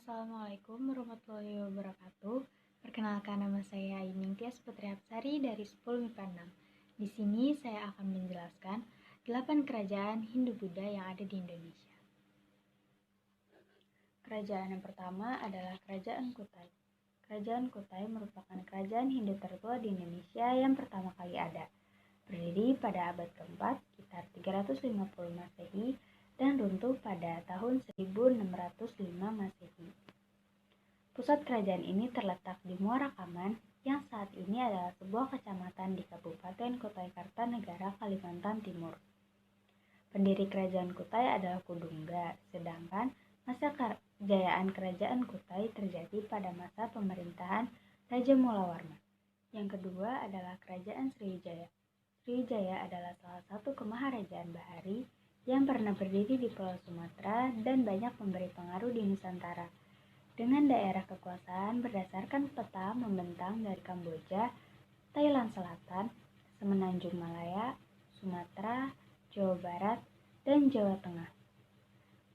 Assalamualaikum warahmatullahi wabarakatuh. Perkenalkan, nama saya Aining Tias Putri Hapsari dari 10 MIPA 6. Di sini saya akan menjelaskan 8 kerajaan Hindu-Buddha yang ada di Indonesia. Kerajaan yang pertama adalah Kerajaan Kutai. Kerajaan Kutai merupakan kerajaan Hindu tertua di Indonesia yang pertama kali ada. Berdiri pada abad keempat, sekitar 350 Masehi, dan runtuh pada tahun 1605 Masehi. Pusat kerajaan ini terletak di Muara Kaman, yang saat ini adalah sebuah kecamatan di Kabupaten Kutai Kartanegara, Kalimantan Timur. Pendiri kerajaan Kutai adalah Kudungga, sedangkan masa kejayaan kerajaan Kutai terjadi pada masa pemerintahan Raja Mulawarman. Yang kedua adalah Kerajaan Sriwijaya. Sriwijaya adalah salah satu kemaharajaan bahari yang pernah berdiri di Pulau Sumatera dan banyak memberi pengaruh di Nusantara. Dengan daerah kekuasaan berdasarkan peta membentang dari Kamboja, Thailand Selatan, Semenanjung Malaya, Sumatera, Jawa Barat, dan Jawa Tengah.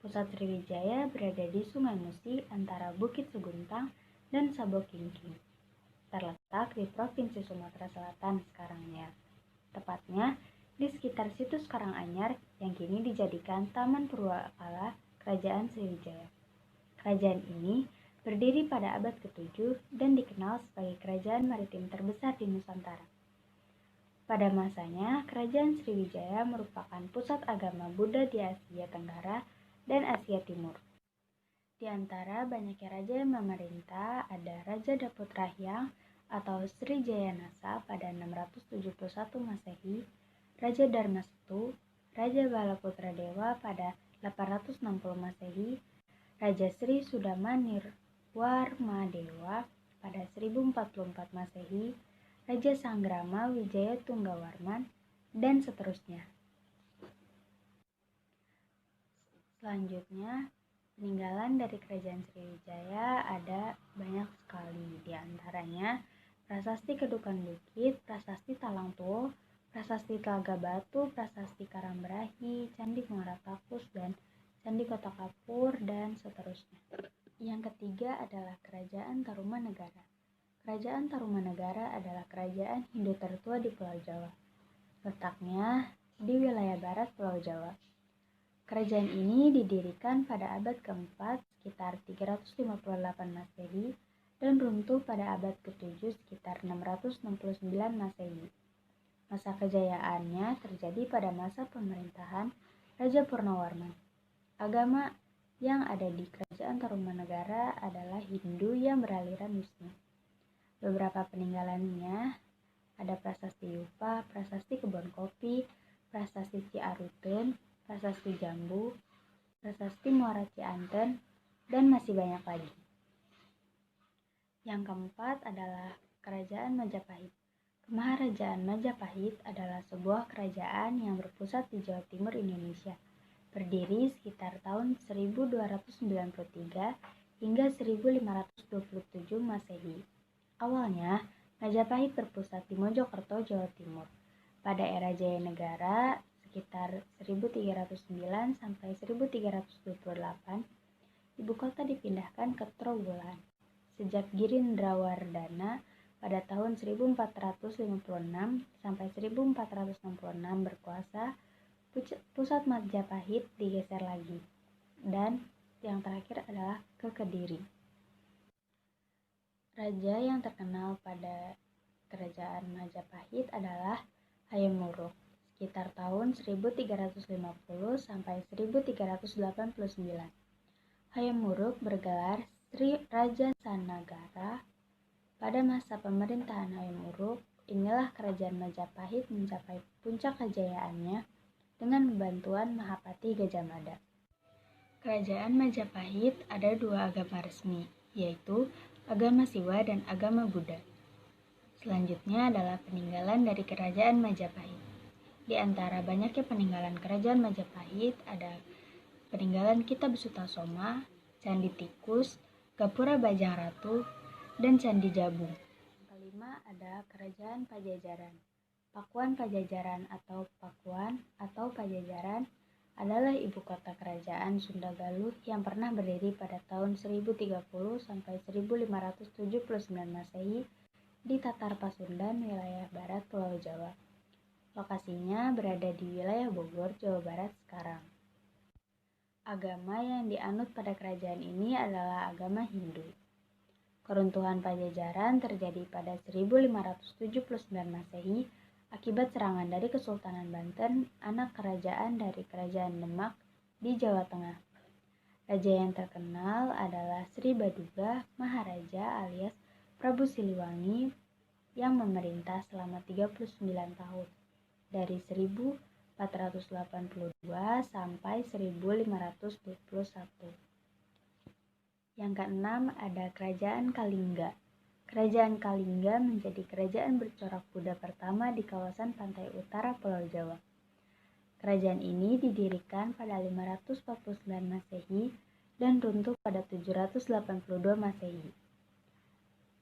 Pusat Sriwijaya berada di Sungai Musi antara Bukit Seguntang dan Sabokingking. Terletak di Provinsi Sumatera Selatan sekarangnya. Tepatnya di sekitar situs Karanganyar yang kini dijadikan Taman Purwakala Kerajaan Sriwijaya. Kerajaan ini berdiri pada abad ke-7 dan dikenal sebagai kerajaan maritim terbesar di Nusantara. Pada masanya, Kerajaan Sriwijaya merupakan pusat agama Buddha di Asia Tenggara dan Asia Timur. Di antara banyaknya raja yang memerintah ada Raja Daputrahyang atau Srijayanasa pada 671 Masehi, Raja Dharmasetu, Raja Balaputradewa pada 860 Masehi, Raja Sri Sudama Nirwarmadewa pada 1044 Masehi, Raja Sanggrama Wijaya Tunggawarman, dan seterusnya. Selanjutnya, peninggalan dari Kerajaan Sriwijaya ada banyak sekali, di antaranya Prasasti Kedukan Bukit, Prasasti Talang Tuo, Prasasti Telaga Batu, Prasasti Karambrahi, Candi Muara Takus, dan Candi Kota Kapur, dan seterusnya. Yang ketiga adalah Kerajaan Tarumanegara. Kerajaan Tarumanegara adalah kerajaan Hindu tertua di Pulau Jawa. Letaknya di wilayah barat Pulau Jawa. Kerajaan ini didirikan pada abad keempat sekitar 358 Masehi dan runtuh pada abad ke-7 sekitar 669 Masehi. Masa kejayaannya terjadi pada masa pemerintahan Raja Purnawarman. Agama yang ada di Kerajaan Tarumanegara adalah Hindu yang beraliran Wisnu. Beberapa peninggalannya ada Prasasti Yupa, Prasasti Kebon Kopi, Prasasti Ciaruten, Prasasti Jambu, Prasasti Muara Cianten, dan masih banyak lagi. Yang keempat adalah Kerajaan Majapahit. Kemaharajaan Majapahit adalah sebuah kerajaan yang berpusat di Jawa Timur Indonesia, berdiri sekitar tahun 1293 hingga 1527 Masehi. Awalnya, Majapahit berpusat di Mojokerto, Jawa Timur. Pada era Jaya Negara sekitar 1309 sampai 1328, ibu kota dipindahkan ke Trowulan. Sejak Girindrawardana pada tahun 1456 sampai 1466 berkuasa, pusat Majapahit digeser lagi. Dan yang terakhir adalah ke Kediri. Raja yang terkenal pada Kerajaan Majapahit adalah Hayam Wuruk, sekitar tahun 1350 sampai 1389. Hayam Wuruk bergelar Sri Raja Sanagara. Pada masa pemerintahan Hayam Wuruk, inilah Kerajaan Majapahit mencapai puncak kejayaannya dengan bantuan Mahapati Gajah Mada. Kerajaan Majapahit ada dua agama resmi, yaitu agama Siwa dan agama Buddha. Selanjutnya adalah peninggalan dari Kerajaan Majapahit. Di antara banyaknya peninggalan Kerajaan Majapahit ada peninggalan Kitab Sutasoma, Candi Tikus, Gapura Bajang Ratu, dan Candi Jabung. Yang kelima ada Kerajaan Pajajaran. Pakuan Pajajaran atau Pakuan atau Pajajaran adalah ibu kota kerajaan Sunda Galuh yang pernah berdiri pada tahun 1030 sampai 1579 Masehi di Tatar Pasundan, wilayah barat Pulau Jawa. Lokasinya berada di wilayah Bogor, Jawa Barat sekarang. Agama yang dianut pada kerajaan ini adalah agama Hindu. Keruntuhan Pajajaran terjadi pada 1579 Masehi akibat serangan dari Kesultanan Banten, anak kerajaan dari Kerajaan Demak di Jawa Tengah. Raja yang terkenal adalah Sri Baduga Maharaja alias Prabu Siliwangi yang memerintah selama 39 tahun, dari 1482 sampai 1521. Yang keenam ada Kerajaan Kalingga. Kerajaan Kalingga menjadi kerajaan bercorak Buddha pertama di kawasan pantai utara Pulau Jawa. Kerajaan ini didirikan pada 549 Masehi dan runtuh pada 782 Masehi.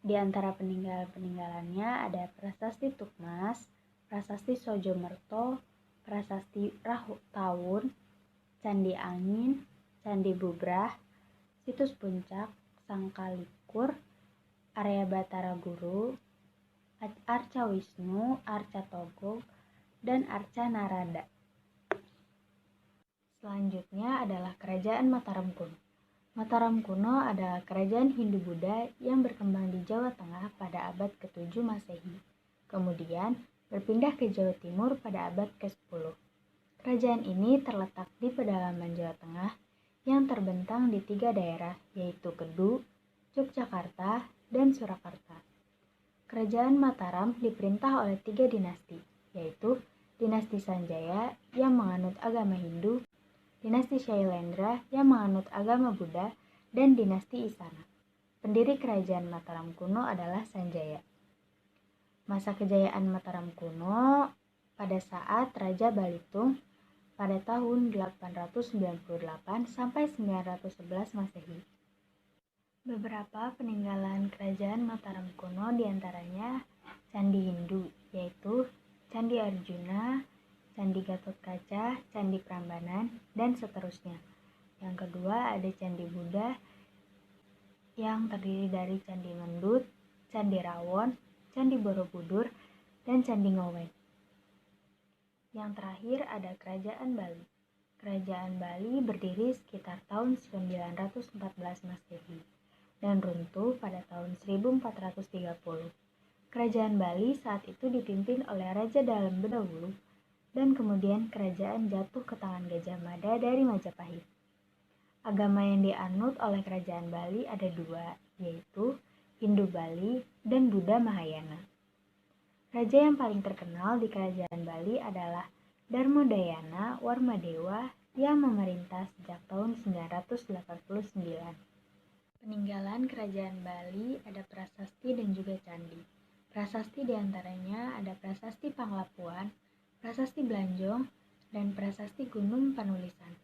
Di antara peninggalan-peninggalannya ada Prasasti Tukmas, Prasasti Sojomerto, Prasasti Rahutawun, Candi Angin, Candi Bubrah, Situs Puncak, Sangkalikur, Area Batara Guru, Arca Wisnu, Arca Togog, dan Arca Narada. Selanjutnya adalah Kerajaan Mataram Kuno. Mataram kuno adalah kerajaan Hindu-Buddha yang berkembang di Jawa Tengah pada abad ke-7 Masehi. Kemudian berpindah ke Jawa Timur pada abad ke-10. Kerajaan ini terletak di pedalaman Jawa Tengah yang terbentang di 3 daerah, yaitu Kedu, Yogyakarta, dan Surakarta. Kerajaan Mataram diperintah oleh 3 dinasti, yaitu Dinasti Sanjaya yang menganut agama Hindu, Dinasti Shailendra yang menganut agama Buddha, dan Dinasti Isana. Pendiri Kerajaan Mataram kuno adalah Sanjaya. Masa kejayaan Mataram kuno pada saat Raja Balitung pada tahun 898 sampai 911 Masehi. Beberapa peninggalan Kerajaan Mataram kuno diantaranya Candi Hindu, yaitu Candi Arjuna, Candi Gatotkaca, Candi Prambanan, dan seterusnya. Yang kedua ada Candi Buddha yang terdiri dari Candi Mendut, Candi Rawon, Candi Borobudur, dan Candi Ngowen. Yang terakhir ada Kerajaan Bali. Kerajaan Bali berdiri sekitar tahun 914 Masehi dan runtuh pada tahun 1430. Kerajaan Bali saat itu dipimpin oleh Raja Dalem Bedawulu dan kemudian kerajaan jatuh ke tangan Gajah Mada dari Majapahit. Agama yang dianut oleh Kerajaan Bali ada 2, yaitu Hindu Bali dan Buddha Mahayana. Raja yang paling terkenal di Kerajaan Bali adalah Darmodayana Warmadewa yang memerintah sejak tahun 989. Peninggalan Kerajaan Bali ada prasasti dan juga candi. Prasasti diantaranya ada Prasasti Panglapuan, Prasasti Blanjong, dan Prasasti Gunung Panulisan.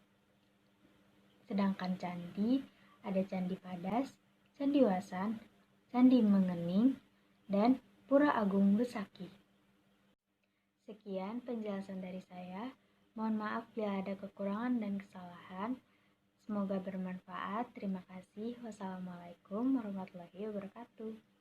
Sedangkan candi ada Candi Padas, Candi Wasan, Candi Mengening, dan Pura Agung Besaki. Sekian penjelasan dari saya. Mohon maaf bila ada kekurangan dan kesalahan. Semoga bermanfaat. Terima kasih. Wassalamualaikum warahmatullahi wabarakatuh.